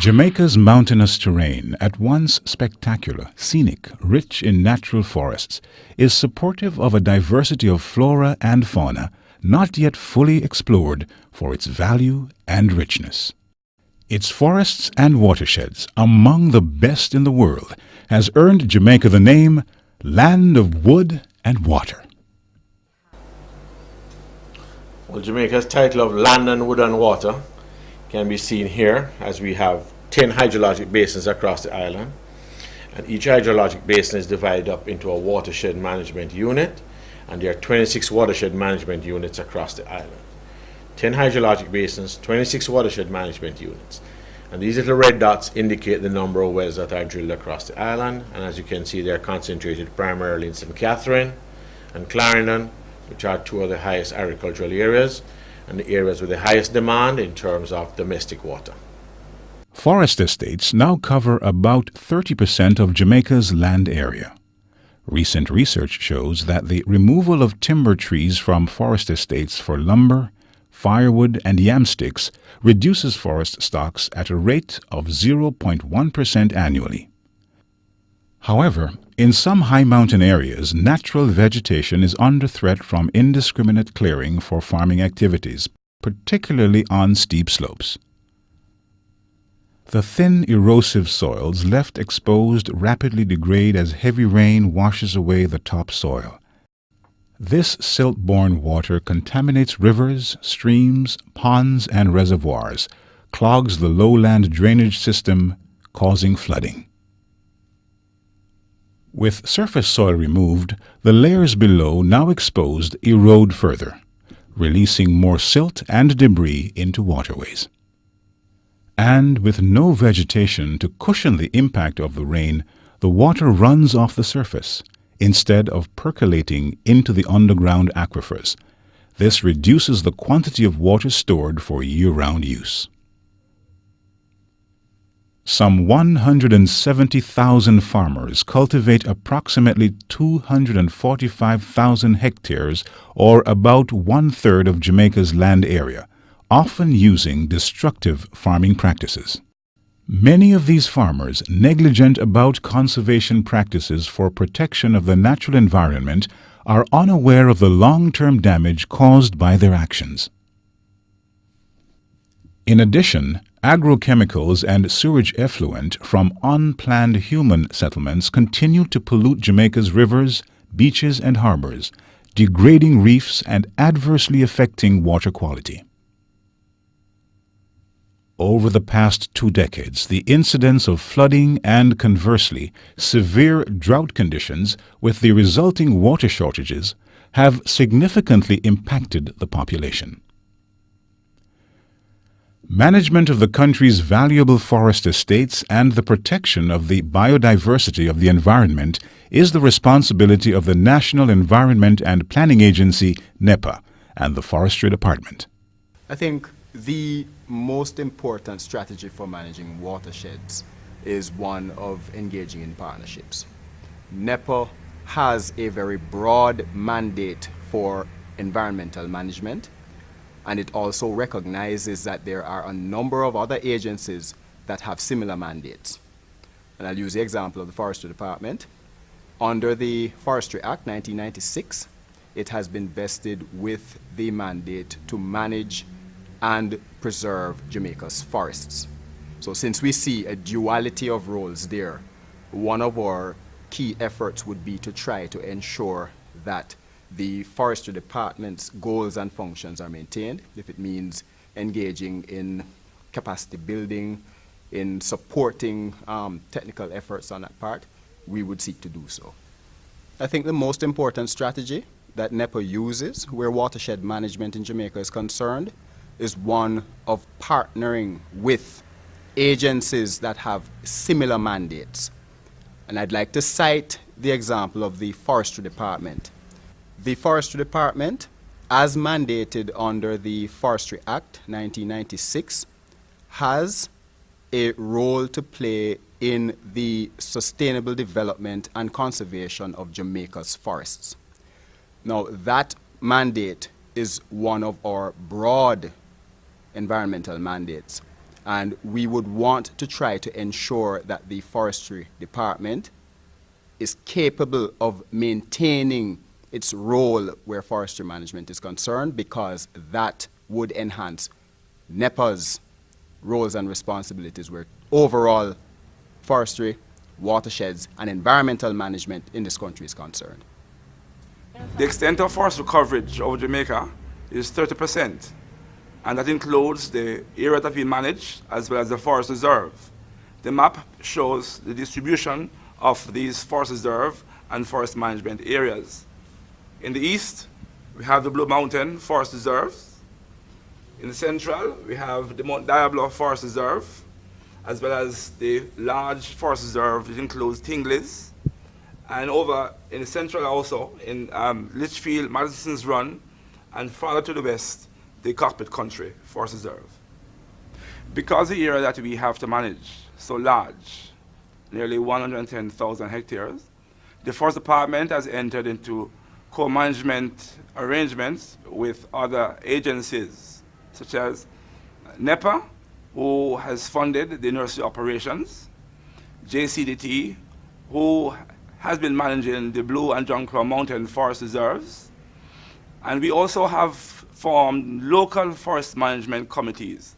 Jamaica's mountainous terrain, at once spectacular, scenic, rich in natural forests, is supportive of a diversity of flora and fauna not yet fully explored for its value and richness. Its forests and watersheds, among the best in the world, has earned Jamaica the name Land of Wood and Water. Well, Jamaica's title of Land and Wood and Water can be seen here, as we have 10 hydrologic basins across the island, and each hydrologic basin is divided up into a watershed management unit, and there are 26 watershed management units across the island. 10 hydrologic basins, 26 watershed management units. And these little red dots indicate the number of wells that are drilled across the island, and as you can see, they're concentrated primarily in St. Catherine and Clarendon, which are two of the highest agricultural areas, and the areas with the highest demand in terms of domestic water. Forest estates now cover about 30% of Jamaica's land area. Recent research shows that the removal of timber trees from forest estates for lumber, firewood, and yam sticks reduces forest stocks at a rate of 0.1% annually. However, in some high mountain areas, natural vegetation is under threat from indiscriminate clearing for farming activities, particularly on steep slopes. The thin, erosive soils left exposed rapidly degrade as heavy rain washes away the topsoil. This silt-borne water contaminates rivers, streams, ponds, and reservoirs, clogs the lowland drainage system, causing flooding. With surface soil removed, the layers below, now exposed, erode further, releasing more silt and debris into waterways. And with no vegetation to cushion the impact of the rain, the water runs off the surface, instead of percolating into the underground aquifers. This reduces the quantity of water stored for year-round use. Some 170,000 farmers cultivate approximately 245,000 hectares, or about one-third of Jamaica's land area, often using destructive farming practices. Many of these farmers, negligent about conservation practices for protection of the natural environment, are unaware of the long-term damage caused by their actions. In addition, agrochemicals and sewage effluent from unplanned human settlements continue to pollute Jamaica's rivers, beaches, and harbors, degrading reefs and adversely affecting water quality. Over the past 2 decades, the incidence of flooding and, conversely, severe drought conditions with the resulting water shortages have significantly impacted the population. Management of the country's valuable forest estates and the protection of the biodiversity of the environment is the responsibility of the National Environment and Planning Agency, NEPA, and the Forestry Department. I think the most important strategy for managing watersheds is one of engaging in partnerships. NEPA has a very broad mandate for environmental management, and it also recognizes that there are a number of other agencies that have similar mandates. And I'll use the example of the Forestry Department. Under the Forestry Act 1996, it has been vested with the mandate to manage and preserve Jamaica's forests. So since we see a duality of roles there, one of our key efforts would be to try to ensure that the Forestry Department's goals and functions are maintained. If it means engaging in capacity building, in supporting technical efforts on that part, we would seek to do so. I think the most important strategy that NEPA uses where watershed management in Jamaica is concerned is one of partnering with agencies that have similar mandates. And I'd like to cite the example of the Forestry Department. The Forestry Department, as mandated under the Forestry Act 1996, has a role to play in the sustainable development and conservation of Jamaica's forests. Now, that mandate is one of our broad environmental mandates, And we would want to try to ensure that the forestry department is capable of maintaining its role where forestry management is concerned, because that would enhance NEPA's roles and responsibilities where overall forestry, watersheds, and environmental management in this country is concerned. The extent of forestry coverage over Jamaica is 30%, and that includes the area that we manage as well as the forest reserve. The map shows the distribution of these forest reserve and forest management areas. In the east, we have the Blue Mountain Forest Reserve. In the central, we have the Mount Diablo Forest Reserve, as well as the large forest reserve, which includes Tingley's. And over in the central also, in Litchfield, Madison's Run, and farther to the west, the Cockpit Country Forest Reserve. Because the area that we have to manage so large, nearly 110,000 hectares, the Forest Department has entered into co-management arrangements with other agencies, such as NEPA, who has funded the nursery operations, JCDT, who has been managing the Blue and John Crow Mountain Forest Reserves, and we also have formed local forest management committees,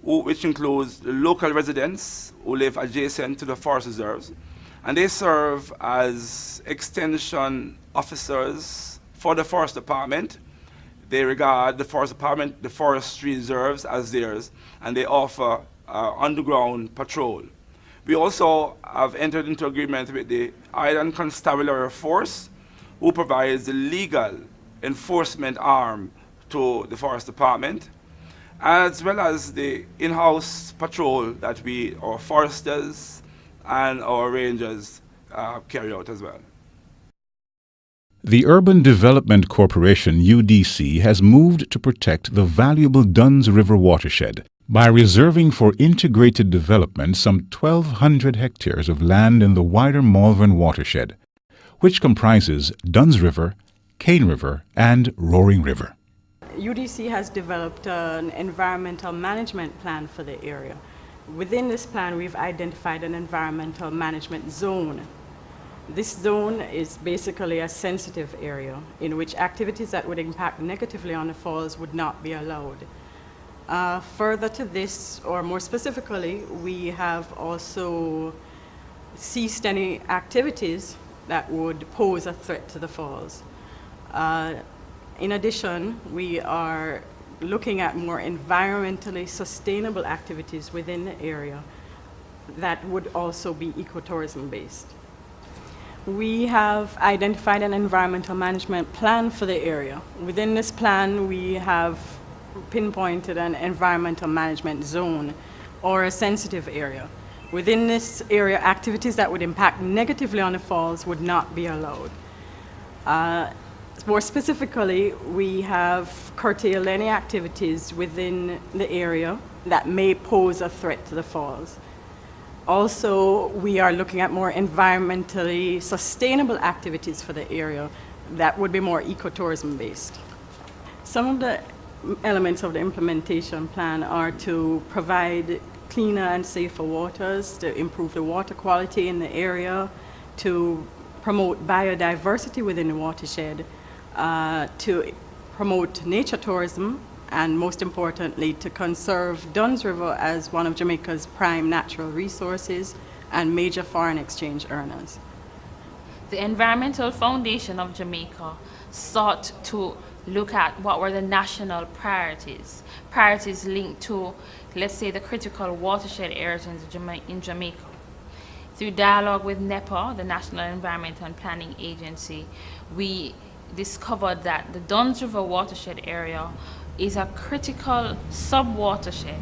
which includes local residents who live adjacent to the forest reserves, and they serve as extension officers for the Forest Department. They regard the Forest Department, the forestry reserves as theirs, and they offer underground patrol. We also have entered into agreement with the Island Constabulary Force, who provides the legal enforcement arm to the Forest Department, as well as the in-house patrol that our foresters and our rangers carry out as well. The Urban Development Corporation, UDC, has moved to protect the valuable Duns River watershed by reserving for integrated development some 1,200 hectares of land in the wider Malvern watershed, which comprises Duns River, Cane River, and Roaring River. UDC has developed an environmental management plan for the area. Within this plan, we've identified an environmental management zone. This zone is basically a sensitive area in which activities that would impact negatively on the falls would not be allowed. Further to this, or more specifically, we have also ceased any activities that would pose a threat to the falls. In addition, we are looking at more environmentally sustainable activities within the area that would also be ecotourism based. We have identified an environmental management plan for the area. Within this plan, we have pinpointed an environmental management zone or a sensitive area. Within this area, activities that would impact negatively on the falls would not be allowed. More specifically, we have curtailed any activities within the area that may pose a threat to the falls. Also, we are looking at more environmentally sustainable activities for the area that would be more ecotourism based. Some of the elements of the implementation plan are to provide cleaner and safer waters, to improve the water quality in the area, to promote biodiversity within the watershed, to promote nature tourism, and most importantly, to conserve Duns River as one of Jamaica's prime natural resources and major foreign exchange earners. The Environmental Foundation of Jamaica sought to look at what were the national priorities linked to, let's say, the critical watershed areas in Jamaica. Through dialogue with NEPA, the National Environmental and Planning Agency, we discovered that the Duns River watershed area is a critical sub-watershed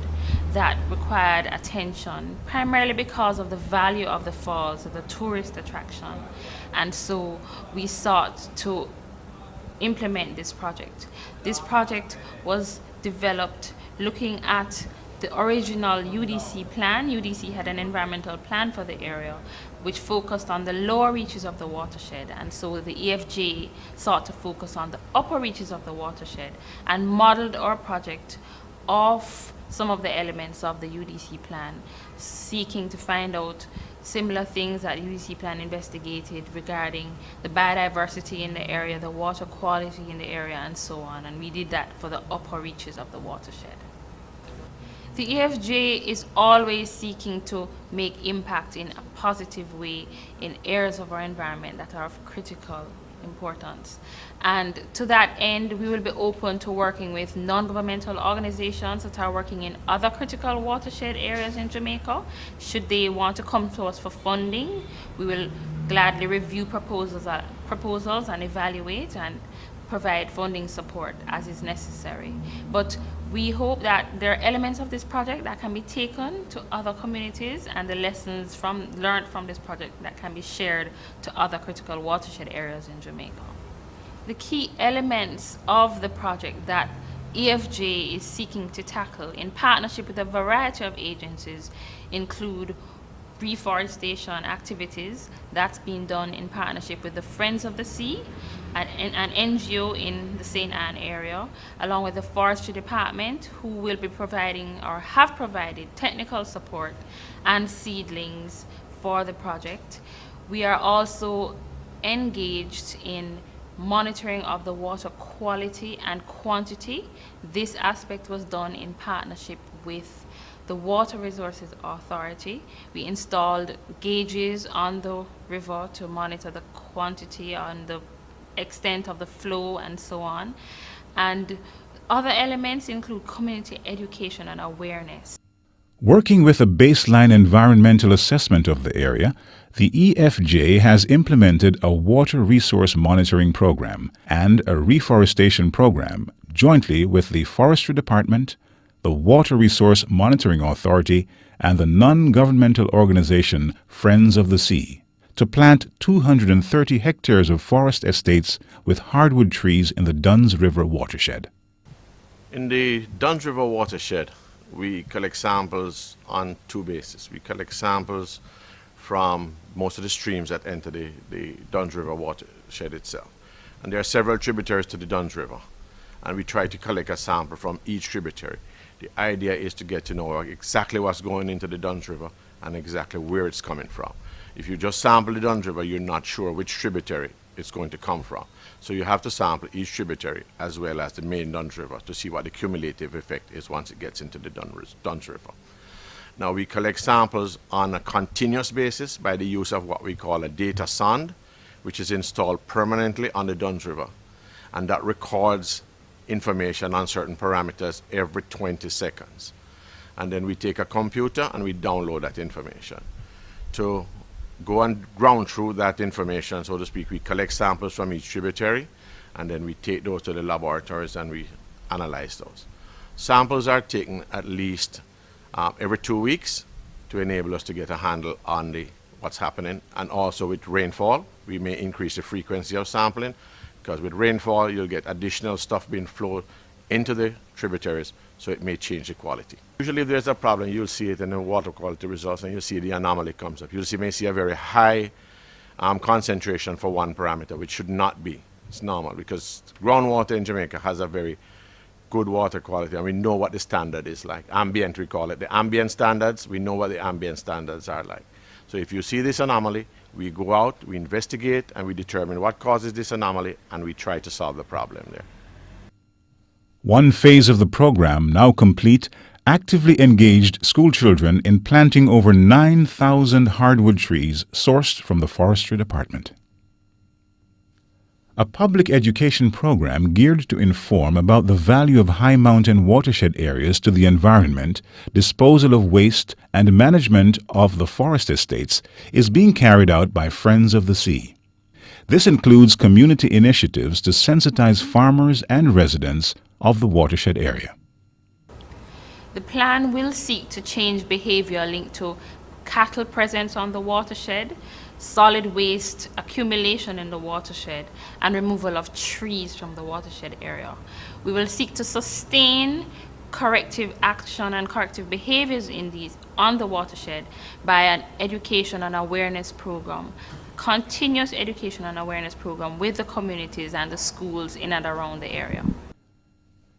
that required attention, primarily because of the value of the falls, of the tourist attraction. And so we sought to implement this project. This project was developed looking at the original UDC plan. UDC had an environmental plan for the area which focused on the lower reaches of the watershed, and so the EFJ sought to focus on the upper reaches of the watershed and modeled our project off some of the elements of the UDC plan, seeking to find out similar things that UDC plan investigated regarding the biodiversity in the area, the water quality in the area, and so on. And we did that for the upper reaches of the watershed. The EFJ is always seeking to make impact in a positive way in areas of our environment that are of critical importance. And to that end, we will be open to working with non-governmental organizations that are working in other critical watershed areas in Jamaica. Should they want to come to us for funding, we will gladly review proposals and evaluate and provide funding support as is necessary. But we hope that there are elements of this project that can be taken to other communities and the lessons learned from this project that can be shared to other critical watershed areas in Jamaica. The key elements of the project that EFJ is seeking to tackle in partnership with a variety of agencies include reforestation activities that's being done in partnership with the Friends of the Sea, an NGO in the St. Anne area, along with the Forestry Department, who will be providing or have provided technical support and seedlings for the project. We are also engaged in monitoring of the water quality and quantity. This aspect was done in partnership with the Water Resources Authority. We installed gauges on the river to monitor the quantity and the extent of the flow and so on. And other elements include community education and awareness. Working with a baseline environmental assessment of the area, the EFJ has implemented a water resource monitoring program and a reforestation program jointly with the Forestry Department, the Water Resource Monitoring Authority, and the non-governmental organization Friends of the Sea, to plant 230 hectares of forest estates with hardwood trees in the Duns River watershed. In the Duns River watershed, we collect samples on two bases. We collect samples from most of the streams that enter the Duns River watershed itself. And there are several tributaries to the Duns River. And we try to collect a sample from each tributary. The idea is to get to know exactly what's going into the Duns River and exactly where it's coming from. If you just sample the Duns River, you're not sure which tributary it's going to come from. So you have to sample each tributary as well as the main Duns River to see what the cumulative effect is once it gets into the Duns River. Now we collect samples on a continuous basis by the use of what we call a data sonde, which is installed permanently on the Duns River, and that records information on certain parameters every 20 seconds. And then we take a computer and we download that information. To go and ground through that information, so to speak, we collect samples from each tributary and then we take those to the laboratories and we analyze those. Samples are taken at least every 2 weeks to enable us to get a handle on what's happening. And also with rainfall, we may increase the frequency of sampling, because with rainfall you'll get additional stuff being flowed into the tributaries, so it may change the quality. Usually if there's a problem, you'll see it in the water quality results and you'll see the anomaly comes up. You may see a very high concentration for one parameter, which should not be. It's normal because groundwater in Jamaica has a very good water quality and we know what the standard is like. Ambient, we call it. The ambient standards, we know what the ambient standards are like. So if you see this anomaly, we go out, we investigate, and we determine what causes this anomaly, and we try to solve the problem there. One phase of the program, now complete, actively engaged school children in planting over 9,000 hardwood trees sourced from the Forestry Department. A public education program geared to inform about the value of high mountain watershed areas to the environment, disposal of waste, and management of the forest estates is being carried out by Friends of the Sea. This includes community initiatives to sensitize farmers and residents of the watershed area. The plan will seek to change behavior linked to cattle presence on the watershed, solid waste accumulation in the watershed, and removal of trees from the watershed area. We will seek to sustain corrective action and corrective behaviors on the watershed by an education and awareness program, continuous education and awareness program with the communities and the schools in and around the area.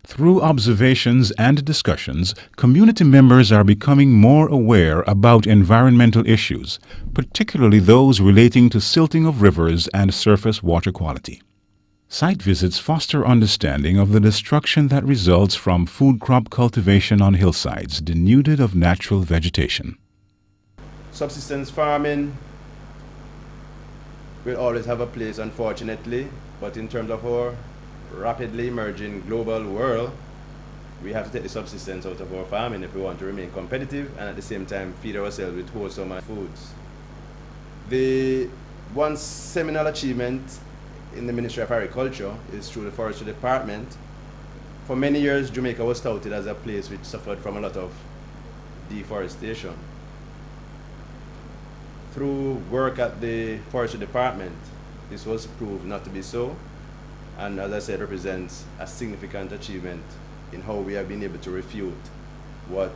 Through observations and discussions, community members are becoming more aware about environmental issues, particularly those relating to silting of rivers and surface water quality. Site visits foster understanding of the destruction that results from food crop cultivation on hillsides denuded of natural vegetation. Subsistence farming will always have a place, unfortunately, but in terms of our rapidly emerging global world, we have to take the subsistence out of our farming if we want to remain competitive and at the same time feed ourselves with wholesome foods. The one seminal achievement in the Ministry of Agriculture is through the Forestry Department. For many years, Jamaica was touted as a place which suffered from a lot of deforestation. Through work at the Forestry Department, this was proved not to be so, and as I said, represents a significant achievement in how we have been able to refute what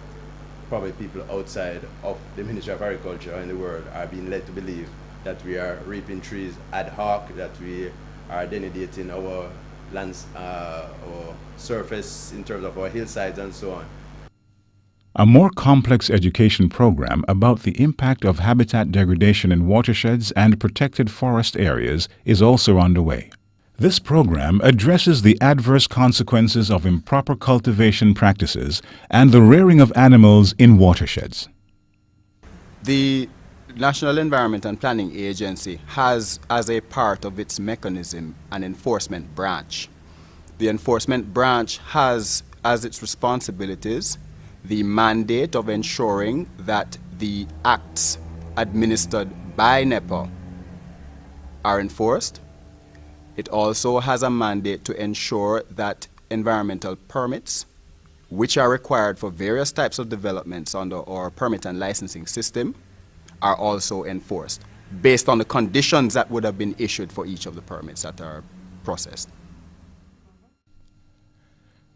probably people outside of the Ministry of Agriculture in the world are being led to believe, that we are reaping trees ad hoc, that we are denudating our lands, our surface in terms of our hillsides and so on. A more complex education program about the impact of habitat degradation in watersheds and protected forest areas is also underway. This program addresses the adverse consequences of improper cultivation practices and the rearing of animals in watersheds. The National Environment and Planning Agency has, as a part of its mechanism, an enforcement branch. The enforcement branch has as its responsibilities the mandate of ensuring that the acts administered by NEPA are enforced. It also has a mandate to ensure that environmental permits, which are required for various types of developments under our permit and licensing system, are also enforced based on the conditions that would have been issued for each of the permits that are processed.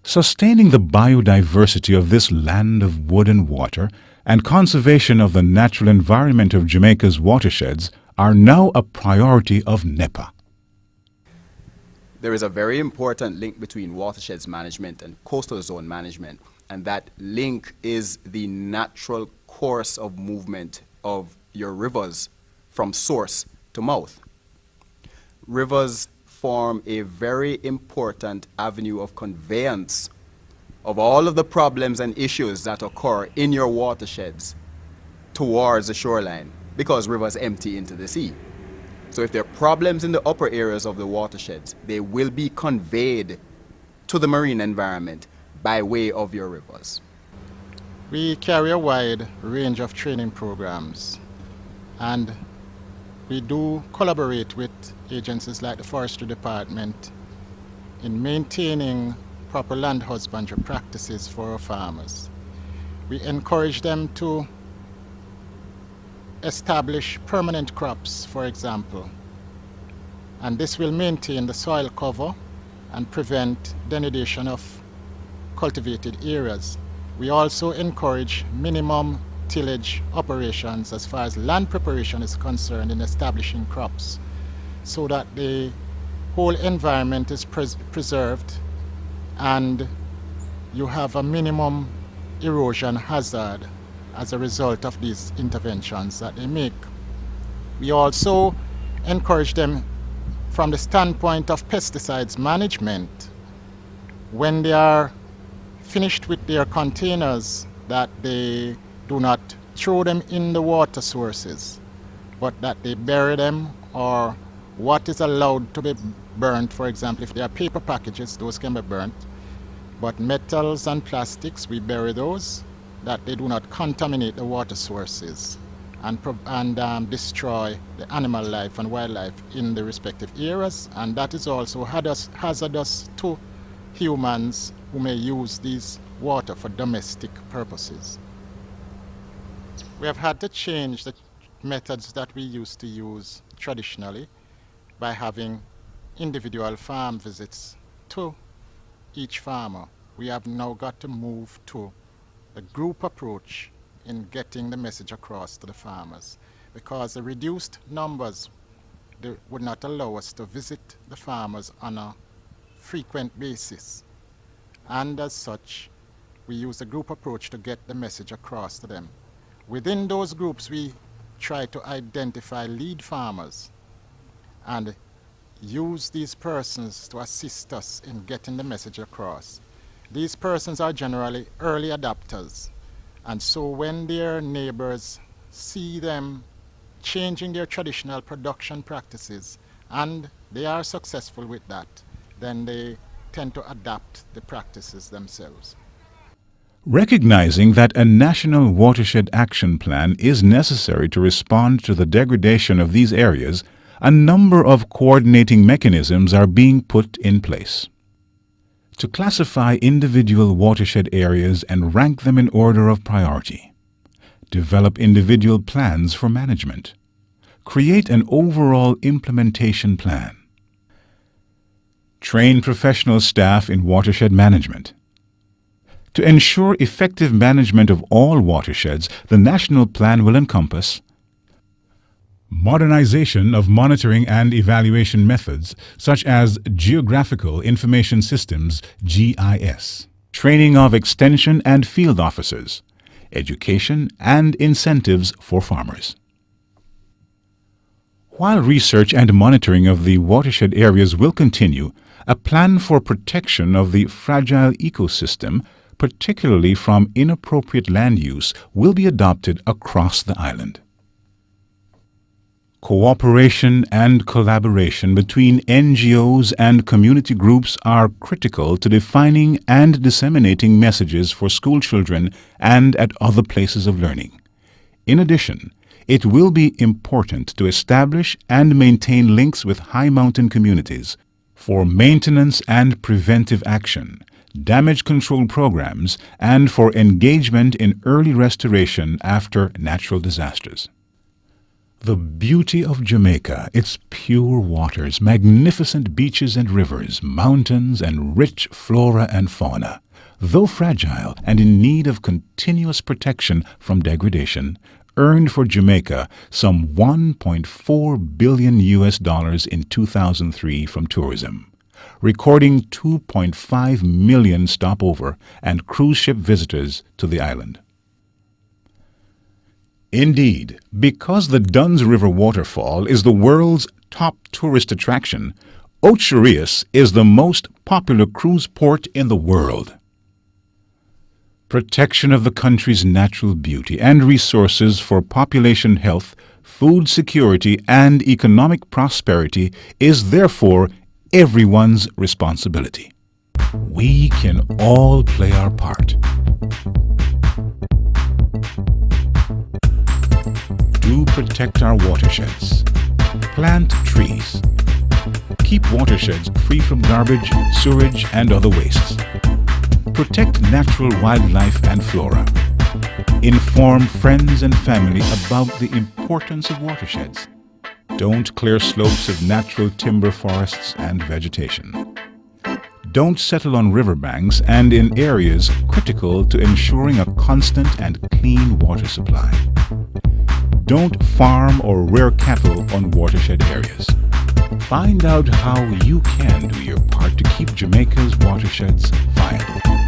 Sustaining the biodiversity of this land of wood and water and conservation of the natural environment of Jamaica's watersheds are now a priority of NEPA. There is a very important link between watersheds management and coastal zone management, and that link is the natural course of movement of your rivers from source to mouth. Rivers form a very important avenue of conveyance of all of the problems and issues that occur in your watersheds towards the shoreline, because rivers empty into the sea. So if there are problems in the upper areas of the watersheds, they will be conveyed to the marine environment by way of your rivers. We carry a wide range of training programs, and we do collaborate with agencies like the Forestry Department in maintaining proper land husbandry practices for our farmers. We encourage them to establish permanent crops, for example, and this will maintain the soil cover and prevent denudation of cultivated areas. We also encourage minimum tillage operations as far as land preparation is concerned in establishing crops, so that the whole environment is preserved and you have a minimum erosion hazard as a result of these interventions that they make. We also encourage them from the standpoint of pesticides management. When they are finished with their containers, that they do not throw them in the water sources, but that they bury them, or what is allowed to be burnt. For example, if they are paper packages, those can be burnt, but metals and plastics, we bury those, that they do not contaminate the water sources and destroy the animal life and wildlife in the respective areas. And that is also hazardous to humans who may use these water for domestic purposes. We have had to change the methods that we used to use traditionally by having individual farm visits to each farmer. We have now got to move to a group approach in getting the message across to the farmers, because the reduced numbers would not allow us to visit the farmers on a frequent basis. and as such, we use a group approach to get the message across to them. Within those groups, we try to identify lead farmers and use these persons to assist us in getting the message across. These persons are generally early adopters, and so when their neighbors see them changing their traditional production practices and they are successful with that, then they tend to adapt the practices themselves. Recognizing that a national watershed action plan is necessary to respond to the degradation of these areas, a number of coordinating mechanisms are being put in place. To classify individual watershed areas and rank them in order of priority. Develop individual plans for management. Create an overall implementation plan. Train professional staff in watershed management. To ensure effective management of all watersheds, the national plan will encompass modernization of monitoring and evaluation methods, such as Geographical Information Systems, GIS, training of extension and field officers, education and incentives for farmers. While research and monitoring of the watershed areas will continue, a plan for protection of the fragile ecosystem, particularly from inappropriate land use, will be adopted across the island. Cooperation and collaboration between NGOs and community groups are critical to defining and disseminating messages for school children and at other places of learning. In addition, it will be important to establish and maintain links with high mountain communities for maintenance and preventive action, damage control programs, and for engagement in early restoration after natural disasters. The beauty of Jamaica, its pure waters, magnificent beaches and rivers, mountains, and rich flora and fauna, though fragile and in need of continuous protection from degradation, earned for Jamaica some $1.4 billion in 2003 from tourism, recording 2.5 million stopover and cruise ship visitors to the island. Indeed, because the Duns River waterfall is the world's top tourist attraction, Ocho is the most popular cruise port in the world. Protection of the country's natural beauty and resources for population health, food security, and economic prosperity is therefore everyone's responsibility. We can all play our part. Do protect our watersheds. Plant trees. Keep watersheds free from garbage, sewage, and other wastes. Protect natural wildlife and flora. Inform friends and family about the importance of watersheds. Don't clear slopes of natural timber forests and vegetation. Don't settle on riverbanks and in areas critical to ensuring a constant and clean water supply. Don't farm or rear cattle on watershed areas. Find out how you can do your part to keep Jamaica's watersheds viable.